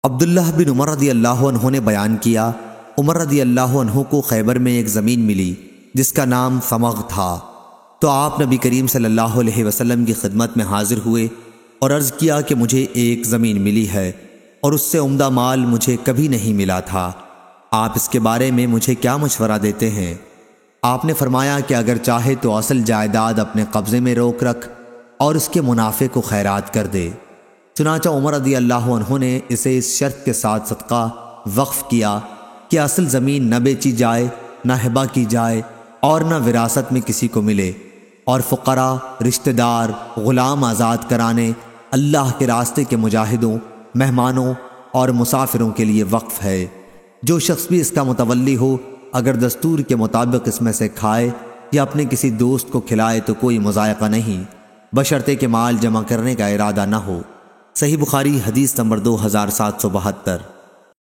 عبداللہ بن عمر رضی اللہ عنہ نے بیان کیا، عمر رضی اللہ عنہ کو خیبر میں ایک زمین ملی جس کا نام سمغ تھا، تو آپ نبی کریم صلی اللہ علیہ وسلم کی خدمت میں حاضر ہوئے اور عرض کیا کہ مجھے ایک زمین ملی ہے اور اس سے عمدہ مال مجھے کبھی نہیں ملا تھا، آپ اس کے بارے میں مجھے کیا مشورہ دیتے ہیں؟ آپ نے فرمایا کہ اگر چاہے تو اصل جائیداد اپنے قبضے میں روک رکھ اور اس کے منافع کو خیرات کر دے۔ چنانچہ عمر رضی اللہ عنہ نے اسے اس شرط کے ساتھ صدقہ وقف کیا کہ اصل زمین نہ بیچی جائے، نہ ہبہ کی جائے اور نہ وراثت میں کسی کو ملے، اور فقراء، رشتہ دار، غلام آزاد کرانے، اللہ کے راستے کے مجاہدوں، مہمانوں اور مسافروں کے لیے وقف ہے۔ جو شخص بھی اس کا متولی ہو اگر دستور کے مطابق اس میں سے کھائے یا اپنے کسی دوست کو کھلائے تو کوئی مضائقہ نہیں، بشرطے کہ مال جمع کرنے کا ارادہ نہ ہو۔ صحیح بخاری حدیث نمبر 2772۔